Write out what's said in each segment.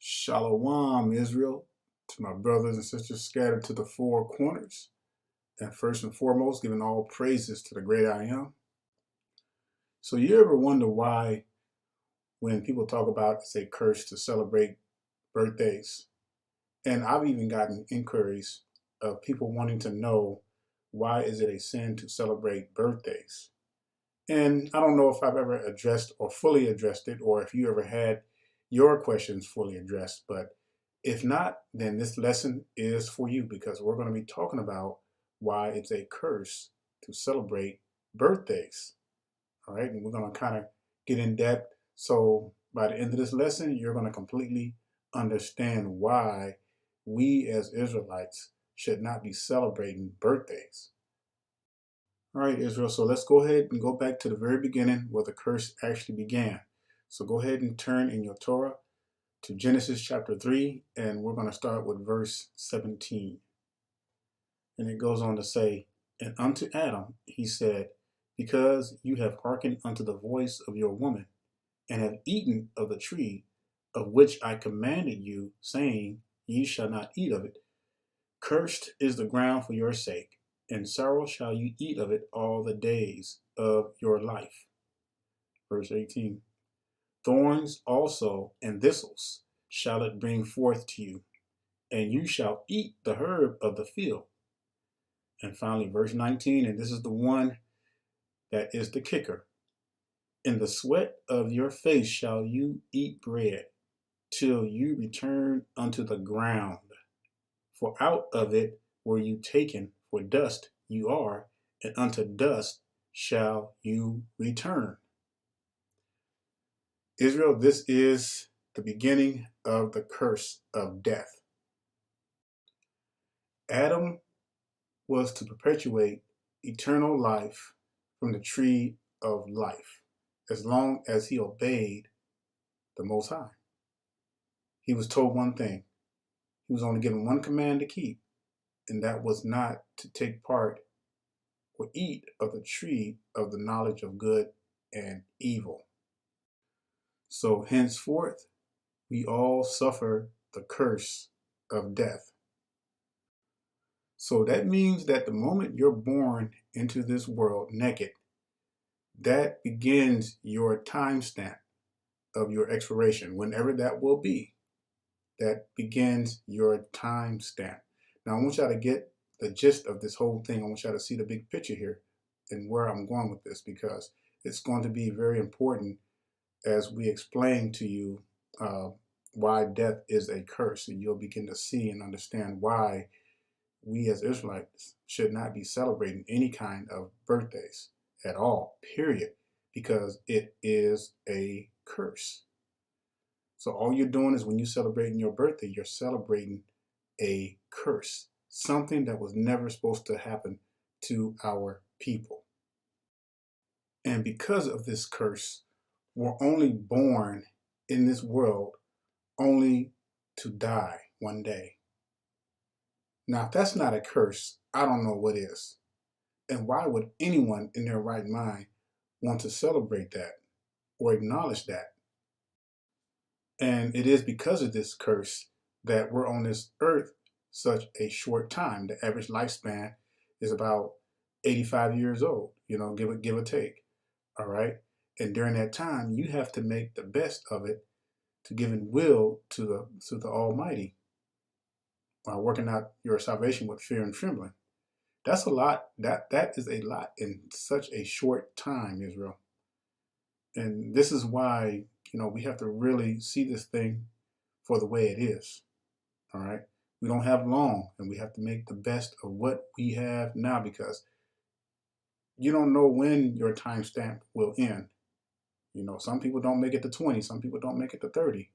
Shalom, Israel, to my brothers and sisters scattered to the four corners. And first and foremost, giving all praises to the great I am. So you ever wonder why when people talk about it's a curse to celebrate birthdays? And I've even gotten inquiries of people wanting to know why is it a sin to celebrate birthdays? And I don't know if I've ever addressed or fully addressed it, or if you ever had your questions fully addressed. But if not, then this lesson is for you, because we're going to be talking about why it's a curse to celebrate birthdays. All right. And we're going to kind of get in depth. So by the end of this lesson, you're going to completely understand why we as Israelites should not be celebrating birthdays. All right, Israel, so let's go ahead and go back to the very beginning where the curse actually began. So go ahead and turn in your Torah to Genesis chapter 3, and we're going to start with verse 17. And it goes on to say, "And unto Adam he said, Because you have hearkened unto the voice of your woman, and have eaten of the tree of which I commanded you, saying, Ye shall not eat of it, cursed is the ground for your sake. In sorrow shall you eat of it all the days of your life." Verse 18. "Thorns also and thistles shall it bring forth to you, and you shall eat the herb of the field." And finally, verse 19, and this is the one that is the kicker. "In the sweat of your face shall you eat bread, till you return unto the ground. For out of it were you taken, for dust you are, and unto dust shall you return." Israel, this is the beginning of the curse of death. Adam was to perpetuate eternal life from the tree of life as long as he obeyed the Most High. He was told one thing. He was only given one command to keep, and that was not to take part or eat of the tree of the knowledge of good and evil. So henceforth, we all suffer the curse of death. So that means that the moment you're born into this world naked, that begins your timestamp of your expiration, whenever that will be. That begins your timestamp. Now, I want y'all to get the gist of this whole thing. I want y'all to see the big picture here and where I'm going with this, because it's going to be very important as we explain to you why death is a curse, and you'll begin to see and understand why we as Israelites should not be celebrating any kind of birthdays at all, period, because it is a curse. So all you're doing is when you're celebrating your birthday, you're celebrating a curse, something that was never supposed to happen to our people. And because of this curse, we're only born in this world only to die one day. Now, if that's not a curse, I don't know what is. And why would anyone in their right mind want to celebrate that or acknowledge that? And it is because of this curse that we're on this earth such a short time. The average lifespan is about 85 years old, give or take. All right. And during that time, you have to make the best of it to give in will to the Almighty, while working out your salvation with fear and trembling. That's a lot. That is a lot in such a short time, Israel. And this is why, we have to really see this thing for the way it is. All right. We don't have long, and we have to make the best of what we have now, because you don't know when your time stamp will end. Some people don't make it to 20. Some people don't make it to 30.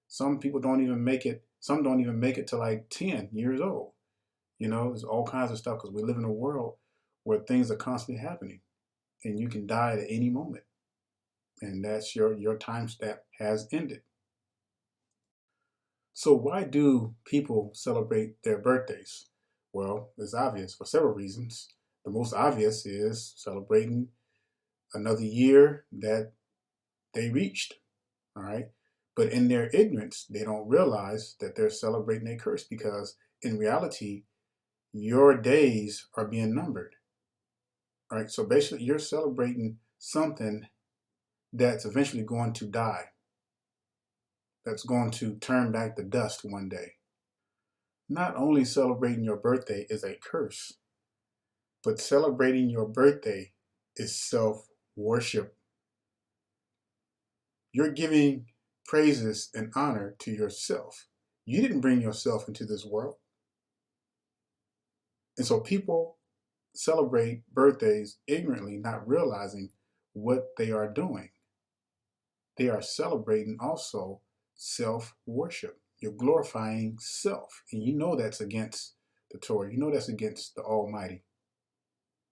Some people don't even make it. Some don't even make it to like 10 years old. There's all kinds of stuff, because we live in a world where things are constantly happening, and you can die at any moment. And that's your time stamp has ended. So why do people celebrate their birthdays? Well, it's obvious for several reasons. The most obvious is celebrating another year that they reached. All right. But in their ignorance, they don't realize that they're celebrating a curse, because in reality, your days are being numbered. All right. So basically, you're celebrating something that's eventually going to die, that's going to turn back to dust one day. Not only celebrating your birthday is a curse, but celebrating your birthday is self-worship. You're giving praises and honor to yourself. You didn't bring yourself into this world. And so people celebrate birthdays ignorantly, not realizing what they are doing. They are celebrating also self-worship. You're glorifying self. And you know that's against the Torah. You know that's against the Almighty.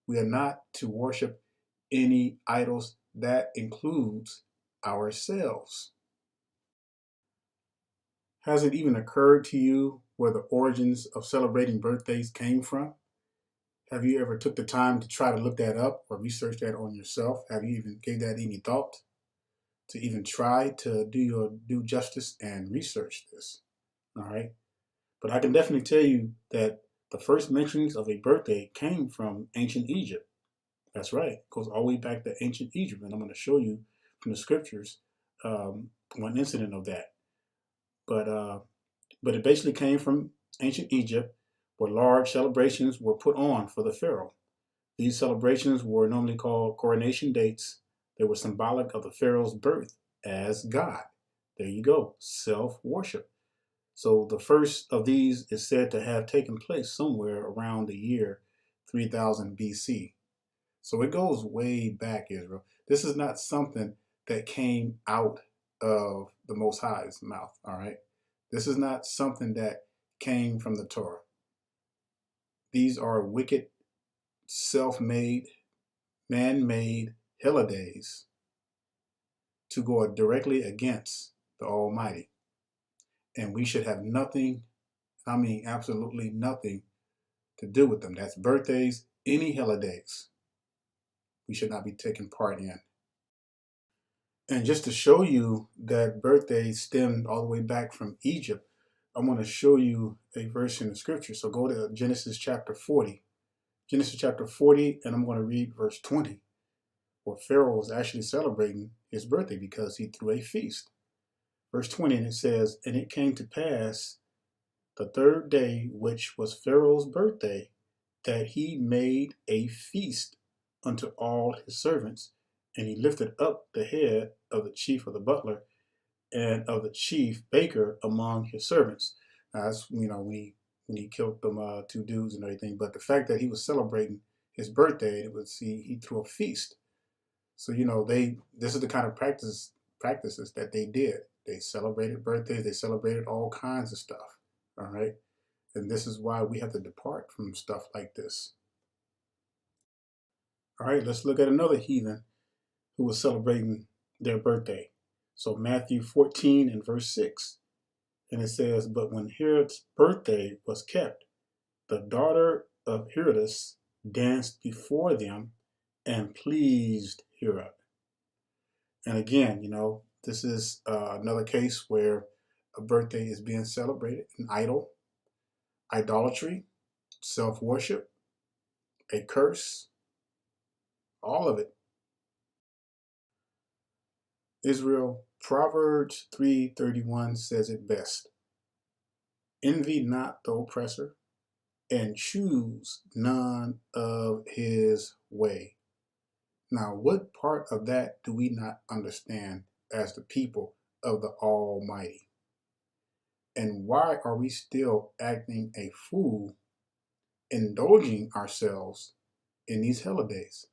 We are not to worship any idols. That includes ourselves. Has it even occurred to you where the origins of celebrating birthdays came from? Have you ever took the time to try to look that up or research that on yourself? Have you even gave that any thought to even try to do your due justice and research this? All right. But I can definitely tell you that the first mentions of a birthday came from ancient Egypt. That's right. It goes all the way back to ancient Egypt. And I'm going to show you from the scriptures one incident of that. But it basically came from ancient Egypt, where large celebrations were put on for the pharaoh. These celebrations were normally called coronation dates. They were symbolic of the pharaoh's birth as God. There you go, self-worship. So the first of these is said to have taken place somewhere around the year 3000 BC. So it goes way back, Israel. This is not something that came out of the Most High's mouth, all right? This is not something that came from the Torah. These are wicked, self-made, man-made holidays to go directly against the Almighty. And we should have nothing, I mean absolutely nothing, to do with them. That's birthdays, any holidays we should not be taking part in. And just to show you that birthdays stemmed all the way back from Egypt, I'm going to show you a verse in the scripture. So go to Genesis chapter 40. Genesis chapter 40, and I'm going to read verse 20, where Pharaoh was actually celebrating his birthday because he threw a feast. Verse 20, and it says, "And it came to pass the third day, which was Pharaoh's birthday, that he made a feast unto all his servants, and he lifted up the head of the chief of the butler and of the chief baker among his servants." Now, that's, when he killed them two dudes and everything. But the fact that he was celebrating his birthday, it was he threw a feast. So this is the kind of practices that they did. They celebrated birthdays. They celebrated all kinds of stuff. All right. And this is why we have to depart from stuff like this. All right, let's look at another heathen who was celebrating their birthday. So Matthew 14 and verse 6. And it says, "But when Herod's birthday was kept, the daughter of Herodes danced before them and pleased Herod." And again, this is another case where a birthday is being celebrated, an idol, idolatry, self-worship, a curse, all of it. Israel, Proverbs 3:31 says it best. "Envy not the oppressor, and choose none of his way." Now, what part of that do we not understand as the people of the Almighty? And why are we still acting a fool, indulging ourselves in these holidays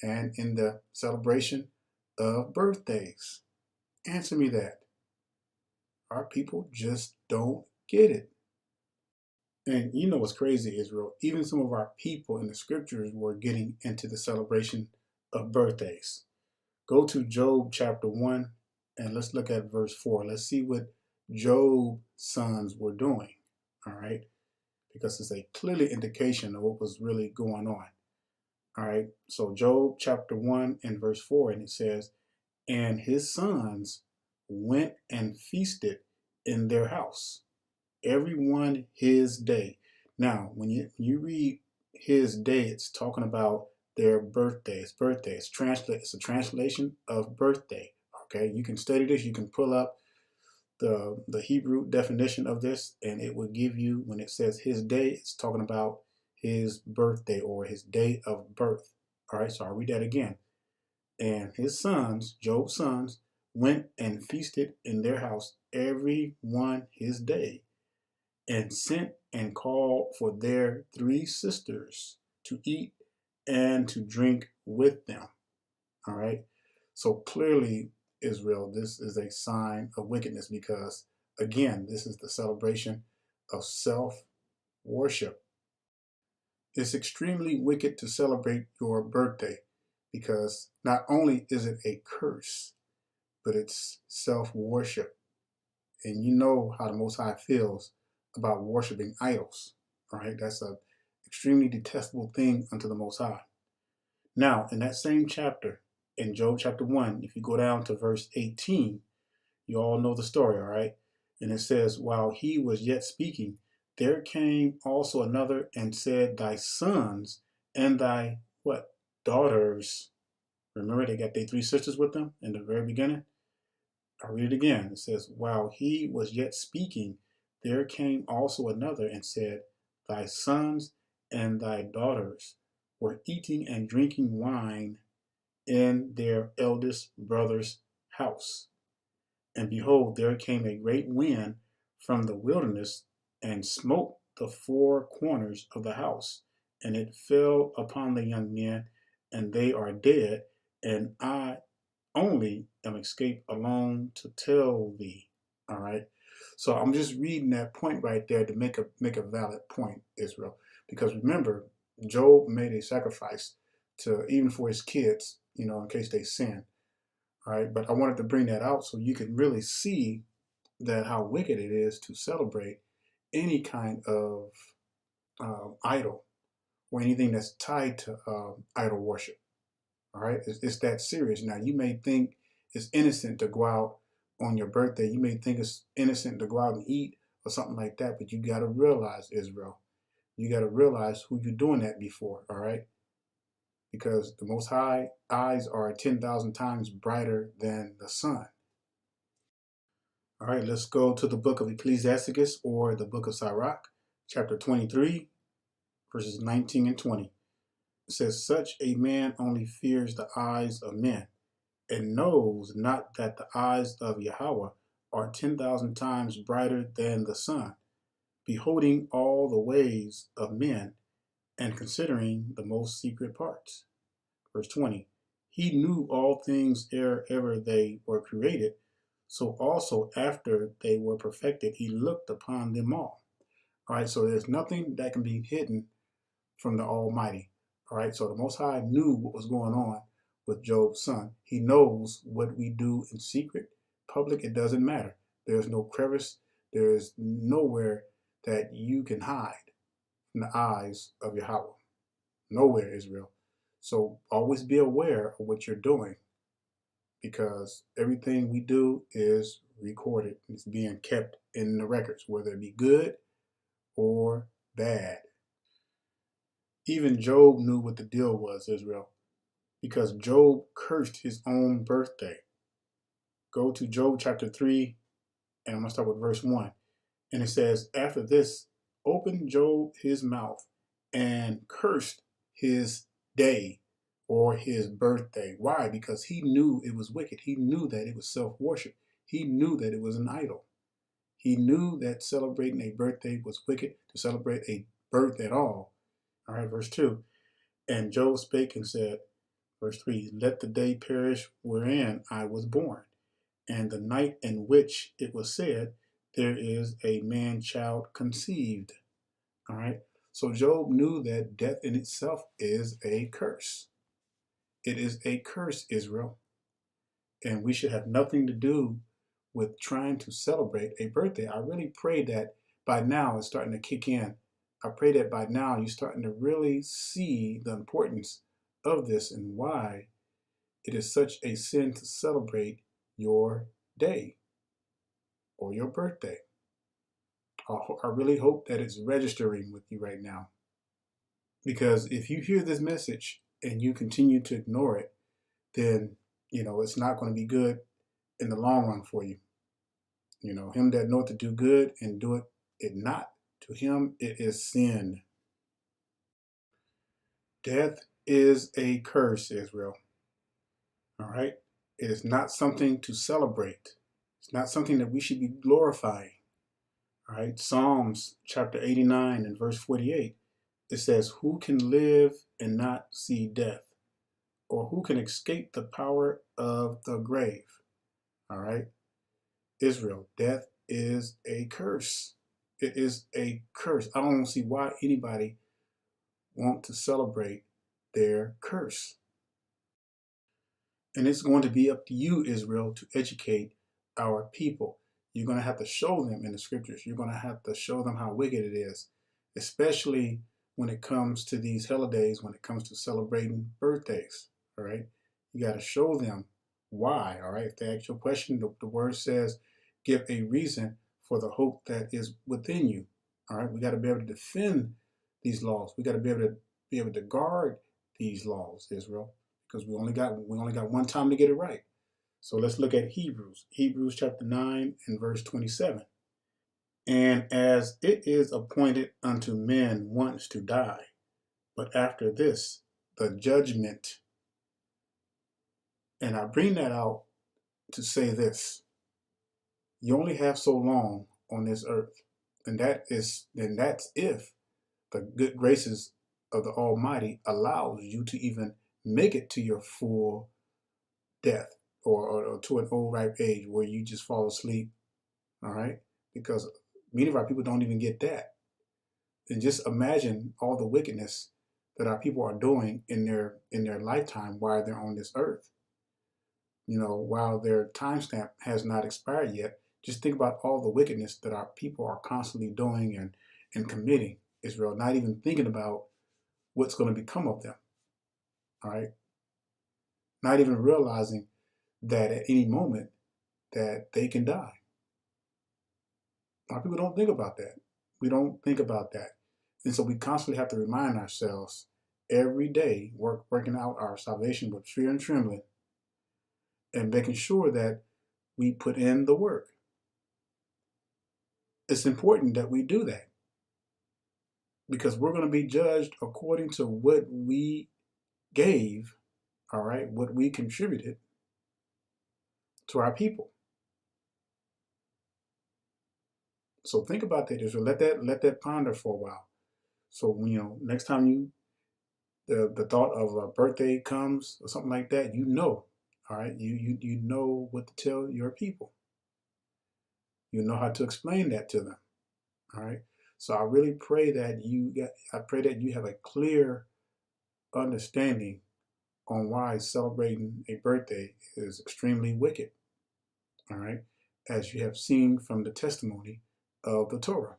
and in the celebration of birthdays? Answer me that. Our people just don't get it. And you know what's crazy, Israel? Even some of our people in the scriptures were getting into the celebration of birthdays. Go to Job chapter 1 and let's look at verse 4. Let's see what Job's sons were doing, all right? Because it's a clearly indication of what was really going on, all right? So Job chapter 1 and verse 4, and it says, "And his sons went and feasted in their house, everyone his day. Now, when you read his day, it's talking about their birthdays. Birthday. It's a translation of birthday. Okay, you can study this. You can pull up the Hebrew definition of this, and it will give you, when it says his day, it's talking about his birthday or his day of birth. All right, so I'll read that again. And his sons, Job's sons, went and feasted in their house, every one his day, and sent and called for their 3 sisters to eat and to drink with them. All right. So clearly, Israel, this is a sign of wickedness because, again, this is the celebration of self worship. It's extremely wicked to celebrate your birthday because not only is it a curse, but it's self worship. And you know how the Most High feels about worshiping idols. All right, that's an extremely detestable thing unto the Most High. Now, in that same chapter, in Job chapter 1, if you go down to verse 18, you all know the story, all right? And it says, while he was yet speaking, there came also another and said, thy sons and thy what? Daughters. Remember, they got their 3 sisters with them in the very beginning? I'll read it again. It says, while he was yet speaking, there came also another and said, thy sons and thy daughters were eating and drinking wine in their eldest brother's house. And behold, there came a great wind from the wilderness and smote the 4 corners of the house, and it fell upon the young men, and they are dead, and I only am escaped alone to tell thee. All right. So I'm just reading that point right there to make a valid point, Israel. Because remember, Job made a sacrifice to even for his kids, in case they sin. All right. But I wanted to bring that out so you can really see that how wicked it is to celebrate any kind of idol or anything that's tied to idol worship. All right, it's that serious. Now, you may think it's innocent to go out on your birthday. You may think it's innocent to go out and eat or something like that, but you got to realize, Israel, you got to realize who you're doing that before, all right? Because the Most High eyes are 10,000 times brighter than the sun. All right, let's go to the book of Ecclesiasticus or the book of Sirach, chapter 23, verses 19 and 20. It says, such a man only fears the eyes of men, and knows not that the eyes of Yahweh are 10,000 times brighter than the sun, beholding all the ways of men, and considering the most secret parts. Verse 20, he knew all things ere ever they were created, so also after they were perfected, he looked upon them all. All right, so there's nothing that can be hidden from the Almighty. All right, so the Most High knew what was going on with Job's son. He knows what we do in secret, public, it doesn't matter. There's no crevice, there's nowhere that you can hide from the eyes of Yahweh. Nowhere, Israel. So always be aware of what you're doing because everything we do is recorded. It's being kept in the records, whether it be good or bad. Even Job knew what the deal was, Israel, because Job cursed his own birthday. Go to Job chapter 3, and I'm going to start with verse 1. And it says, after this, opened Job his mouth and cursed his day or his birthday. Why? Because he knew it was wicked. He knew that it was self-worship. He knew that it was an idol. He knew that celebrating a birthday was wicked, to celebrate a birth at all. All right, verse 2. And Job spake and said, verse 3, let the day perish wherein I was born, and the night in which it was said, there is a man-child conceived. All right. So Job knew that death in itself is a curse. It is a curse, Israel. And we should have nothing to do with trying to celebrate a birthday. I really pray that by now it's starting to kick in. I pray that by now you're starting to really see the importance of this and why it is such a sin to celebrate your day or your birthday. I really hope that it's registering with you right now. Because if you hear this message and you continue to ignore it, then, it's not going to be good in the long run for you. Him that knoweth to do good and doeth it not, to him it is sin. Death is a curse, Israel. All right? It is not something to celebrate. It's not something that we should be glorifying. All right? Psalms chapter 89 and verse 48, it says, "Who can live and not see death? Or who can escape the power of the grave?" All right? Israel, death is a curse. It is a curse. I don't see why anybody want to celebrate their curse. And it's going to be up to you, Israel, to educate our people. You're going to have to show them in the scriptures. You're going to have to show them how wicked it is, especially when it comes to these holidays, when it comes to celebrating birthdays. All right? You got to show them why. All right? If they ask you a question, the word says, give a reason for the hope that is within you. All right? We got to be able to defend these laws. We got to be able to guard these laws, Israel, because we only got one time to get it right. So let's look at Hebrews chapter 9 and verse 27. "And as it is appointed unto men once to die, but after this, the judgment." And I bring that out to say this: you only have so long on this earth, and that's if the good graces of the Almighty allows you to even make it to your full death, or to an old ripe age where you just fall asleep. All right? Because many of our people don't even get that. And just imagine all the wickedness that our people are doing in their lifetime while they're on this earth. While their time stamp has not expired yet, just think about all the wickedness that our people are constantly doing and committing, Israel, not even thinking about what's going to become of them. All right? Not even realizing that at any moment that they can die. Our people don't think about that. We don't think about that. And so we constantly have to remind ourselves every day, working out our salvation with fear and trembling, and making sure that we put in the work. It's important that we do that, because we're going to be judged according to what we gave, all right, what we contributed to our people. So think about that, Israel. Let that ponder for a while. So next time the thought of a birthday comes or something like that, all right, you know what to tell your people. You know how to explain that to them. All right. So I really pray that you have a clear understanding on why celebrating a birthday is extremely wicked. All right, as you have seen from the testimony of the Torah.